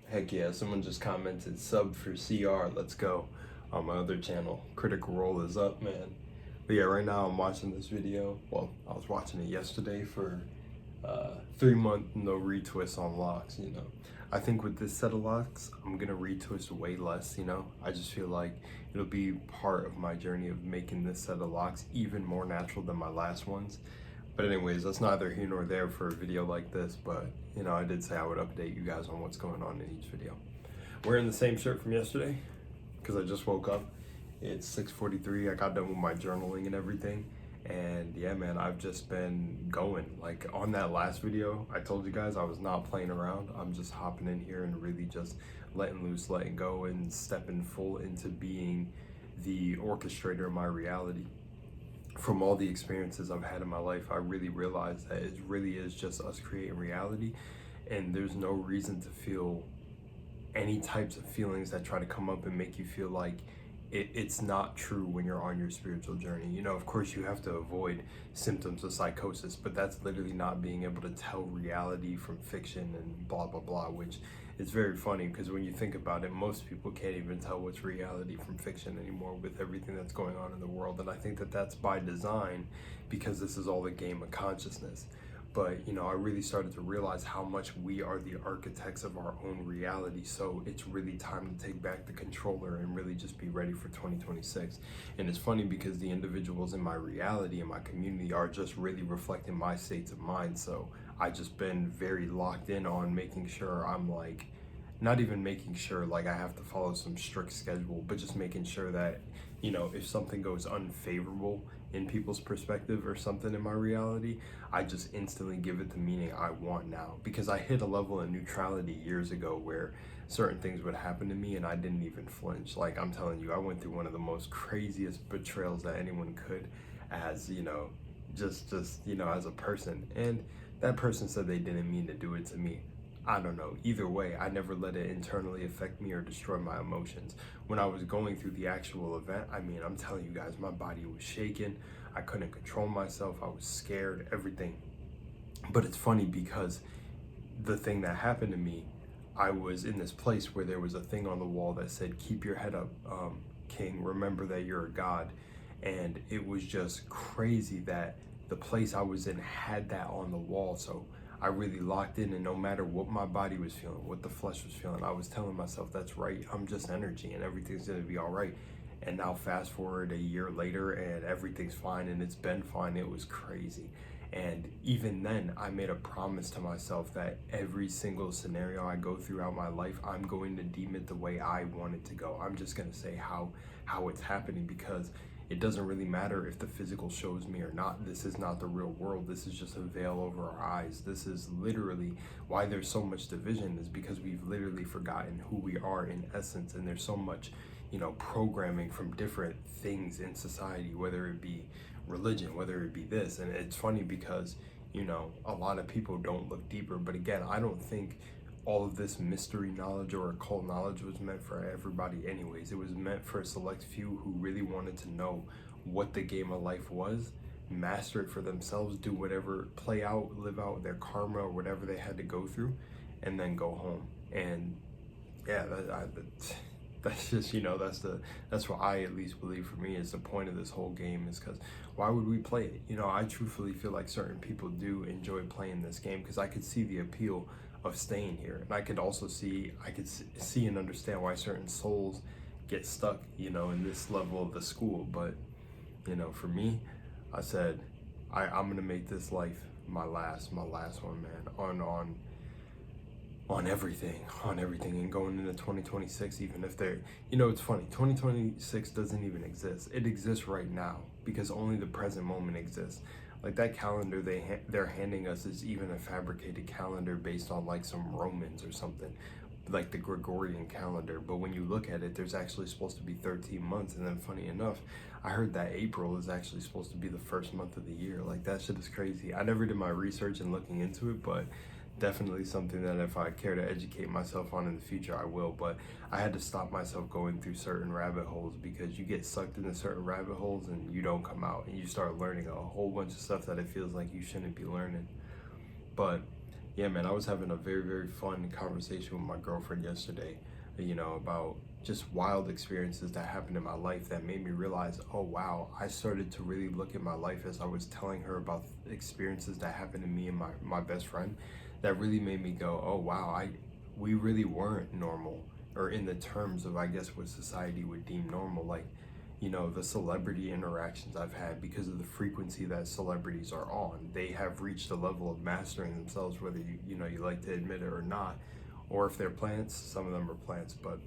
Heck yeah, someone just commented sub for CR, let's go. On my other channel, Critical Role is up, man. But yeah, right now I'm watching this video. Well, I was watching it yesterday for 3 month no retwist on locks. I think with this set of locks, I'm gonna retwist way less. I just feel like it'll be part of my journey of making this set of locks even more natural than my last ones. But anyways, that's neither here nor there for a video like this, but I did say I would update you guys on what's going on in each video. Wearing the same shirt from yesterday because I just woke up. It's 6:43. I got done with my journaling and everything. And yeah, man, I've just been going. Like on that last video, I told you guys I was not playing around. I'm just hopping in here and really just letting loose, letting go, and stepping full into being the orchestrator of my reality. From all the experiences I've had in my life, I really realized that it really is just us creating reality, and there's no reason to feel any types of feelings that try to come up and make you feel like it's not true when you're on your spiritual journey. Of course, you have to avoid symptoms of psychosis, but that's literally not being able to tell reality from fiction and blah, blah, blah, which is very funny because when you think about it, most people can't even tell what's reality from fiction anymore with everything that's going on in the world. And I think that that's by design because this is all a game of consciousness. But I really started to realize how much we are the architects of our own reality. So it's really time to take back the controller and really just be ready for 2026. And it's funny because the individuals in my reality and my community are just really reflecting my states of mind. So I just been very locked in on making sure I'm like, not even making sure like I have to follow some strict schedule, but just making sure that, if something goes unfavorable in people's perspective or something in my reality, I just instantly give it the meaning I want now. Because I hit a level of neutrality years ago where certain things would happen to me and I didn't even flinch. Like I'm telling you, I went through one of the most craziest betrayals that anyone could as, just as a person. And that person said they didn't mean to do it to me. I don't know. Either way, I never let it internally affect me or destroy my emotions. When I was going through the actual event, I'm telling you guys, my body was shaking. I couldn't control myself. I was scared, everything. But it's funny because the thing that happened to me, I was in this place where there was a thing on the wall that said, "Keep your head up, King. Remember that you're a god." And it was just crazy that the place I was in had that on the wall. So I really locked in, and no matter what my body was feeling, what the flesh was feeling, I was telling myself, that's right, I'm just energy and everything's gonna be all right. And now fast forward a year later and everything's fine, and it's been fine. It was crazy. And even then, I made a promise to myself that every single scenario I go throughout my life, I'm going to deem it the way I want it to go. I'm just gonna say how it's happening, because it doesn't really matter if the physical shows me or not. This is not the real world. This is just a veil over our eyes. This is literally why there's so much division, is because we've literally forgotten who we are in essence. And there's so much, programming from different things in society, whether it be religion, whether it be this. And it's funny because, a lot of people don't look deeper. But again, I don't think all of this mystery knowledge or occult knowledge was meant for everybody anyways. It was meant for a select few who really wanted to know what the game of life was, master it for themselves, do whatever, play out, live out their karma or whatever they had to go through, and then go home. And yeah, that's just, that's what I at least believe for me is the point of this whole game, is because why would we play it? I truthfully feel like certain people do enjoy playing this game, because I could see the appeal of staying here. And I could see and understand why certain souls get stuck, in this level of the school. But, for me, I said, I'm gonna make this life my last one, man, on everything, and going into 2026, even if it's funny, 2026 doesn't even exist. It exists right now because only the present moment exists. Like that calendar they're handing us is even a fabricated calendar based on like some Romans or something, like the Gregorian calendar. But when you look at it, there's actually supposed to be 13 months. And then funny enough, I heard that April is actually supposed to be the first month of the year. Like that shit is crazy. I never did my research and looking into it, but definitely something that if I care to educate myself on in the future, I will. But I had to stop myself going through certain rabbit holes, because you get sucked into certain rabbit holes and you don't come out, and you start learning a whole bunch of stuff that it feels like you shouldn't be learning. But yeah, man, I was having a very, very fun conversation with my girlfriend yesterday, about just wild experiences that happened in my life that made me realize, oh wow, I started to really look at my life as I was telling her about experiences that happened to me and my best friend. That really made me go, oh wow, we really weren't normal, or in the terms of, I guess, what society would deem normal. Like, the celebrity interactions I've had, because of the frequency that celebrities are on, they have reached a level of mastering themselves, whether you like to admit it or not. Or if they're plants, some of them are plants, but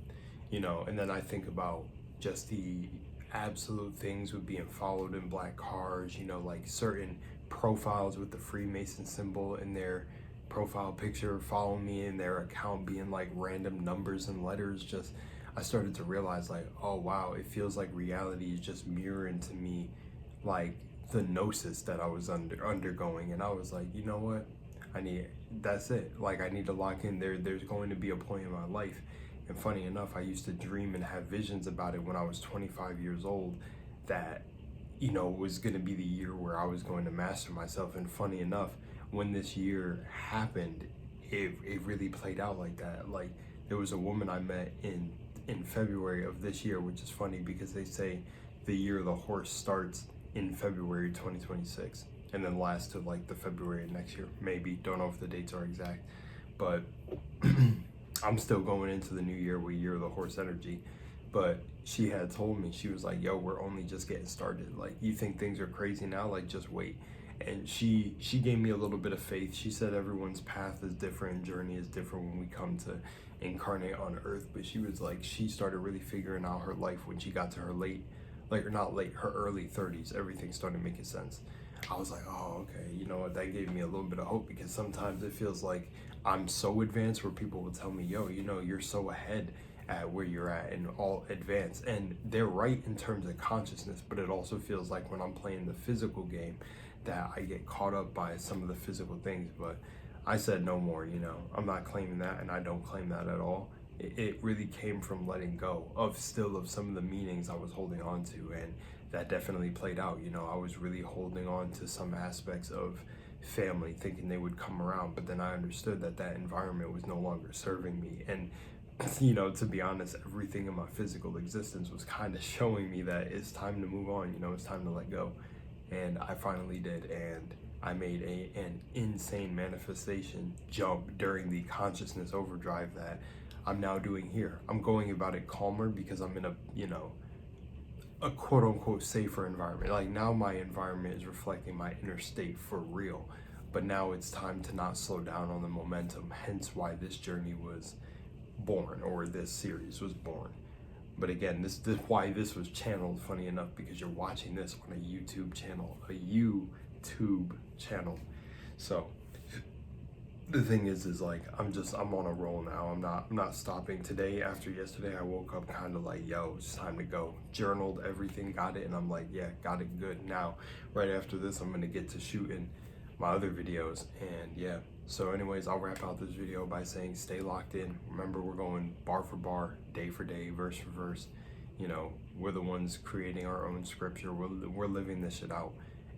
and then I think about just the absolute things with being followed in black cars, like certain profiles with the Freemason symbol in their profile picture, follow me in their account being like random numbers and letters. Just, I started to realize, like, oh wow, it feels like reality is just mirroring to me, like, the gnosis that I was undergoing. And I was like, you know what, that's it. Like, I need to lock in there. There's going to be a point in my life. And funny enough, I used to dream and have visions about it when I was 25 years old, that was going to be the year where I was going to master myself. And funny enough, when this year happened, it really played out like that. Like, there was a woman I met in February of this year, which is funny because they say the year of the horse starts in February 2026 and then lasts to like the February of next year. Maybe, don't know if the dates are exact, but I'm still going into the new year with year of the horse energy. But she had told me, she was like, yo, we're only just getting started. Like, you think things are crazy now? Like, just wait. And she gave me a little bit of faith. She said everyone's path is different and journey is different when we come to incarnate on earth. But she was like, she started really figuring out her life when she got to her her early 30s. Everything started making sense. I was like, oh, okay, you know what, that gave me a little bit of hope, because sometimes it feels like I'm so advanced where people will tell me, yo, you're so ahead at where you're at and all advanced. And they're right in terms of consciousness, but it also feels like when I'm playing the physical game that I get caught up by some of the physical things. But I said no more, I'm not claiming that, and I don't claim that at all. It really came from letting go of some of the meanings I was holding on to, and that definitely played out. I was really holding on to some aspects of family, thinking they would come around, but then I understood that environment was no longer serving me. And to be honest, everything in my physical existence was kind of showing me that it's time to move on. It's time to let go. And I finally did, and I made an insane manifestation jump during the consciousness overdrive that I'm now doing here. I'm going about it calmer because I'm in a quote unquote safer environment. Like, now my environment is reflecting my inner state for real. But now it's time to not slow down on the momentum, hence why this journey was born, or this series was born. But again, this why this was channeled, funny enough, because you're watching this on a YouTube channel. So the thing is like, I'm on a roll now. I'm not stopping. Today, after yesterday, I woke up kind of like, yo, it's time to go. Journaled everything, got it, and I'm like, yeah, got it, good. Now, right after this, I'm gonna get to shooting my other videos, and yeah. So anyways, I'll wrap out this video by saying, stay locked in. Remember, we're going bar for bar, day for day, verse for verse. We're the ones creating our own scripture. We're living this shit out,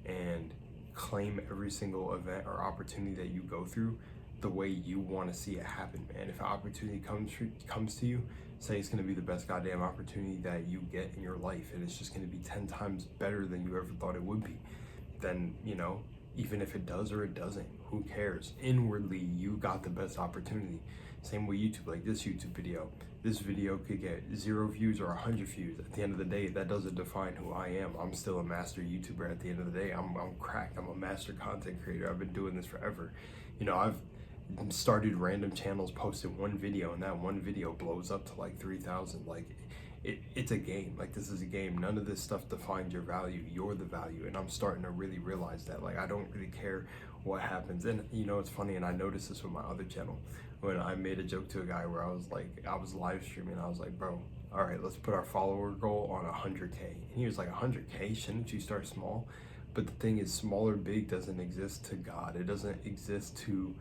and claim every single event or opportunity that you go through the way you want to see it happen, man. If an opportunity comes to you, say it's going to be the best goddamn opportunity that you get in your life, and it's just going to be 10 times better than you ever thought it would be. Then, even if it does or it doesn't, who cares? Inwardly, you got the best opportunity. Same with YouTube, like this YouTube video. This video could get 0 views or 100 views. At the end of the day, that doesn't define who I am. I'm still a master YouTuber at the end of the day. I'm cracked. I'm a master content creator. I've been doing this forever. I've started random channels, posted one video, and that one video blows up to like 3,000. Like, it's a game. Like, this is a game. None of this stuff defines your value. You're the value. And I'm starting to really realize that. Like, I don't really care what happens. And it's funny, and I noticed this with my other channel, when I made a joke to a guy where I was live streaming. I was like, bro, all right, let's put our follower goal on 100K. And he was like, 100K? Shouldn't you start small? But the thing is, small or big doesn't exist to God. It doesn't exist to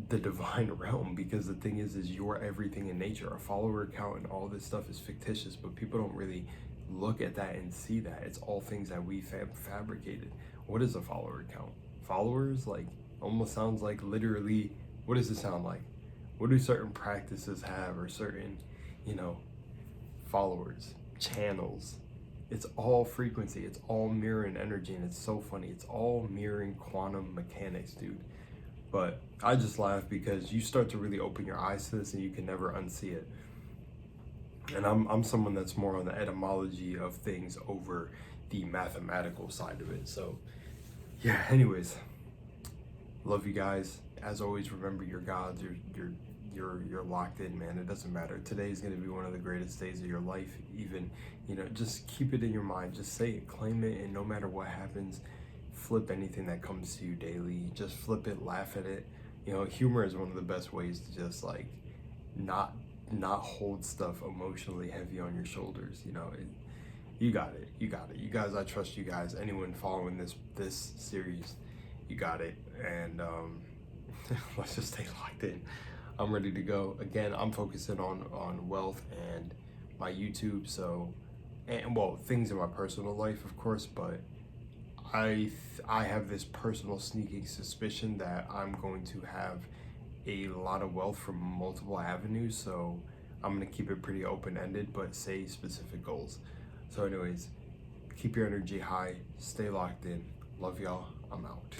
the divine realm, because the thing is you're everything in nature. A follower count and all this stuff is fictitious, but people don't really look at that and see that it's all things that we fabricated. What is a follower count? Followers, like, almost sounds like literally What does it sound like? What do certain practices have, or certain, you know, followers, channels? It's all frequency, it's all mirroring energy, and it's so funny. It's all mirroring quantum mechanics, dude. But I just laugh because you start to really open your eyes to this and you can never unsee it. And I'm someone that's more on the etymology of things over the mathematical side of it. So yeah, anyways, love you guys. As always, remember your gods. You're locked in, man. It doesn't matter. Today is going to be one of the greatest days of your life. Even, you know, just keep it in your mind. Just say it, claim it, and no matter what happens, flip anything that comes to you daily. Just flip it, laugh at it. You know, humor is one of the best ways to just like not hold stuff emotionally heavy on your shoulders. You know, you got it. You got it. You guys, I trust you guys. Anyone following this series, you got it. And let's just stay locked in. I'm ready to go. Again, I'm focusing on wealth and my YouTube. So, and well, things in my personal life, of course, but I have this personal sneaking suspicion that I'm going to have a lot of wealth from multiple avenues. So I'm gonna keep it pretty open-ended, but say specific goals. So anyways, keep your energy high, stay locked in. Love y'all. I'm out.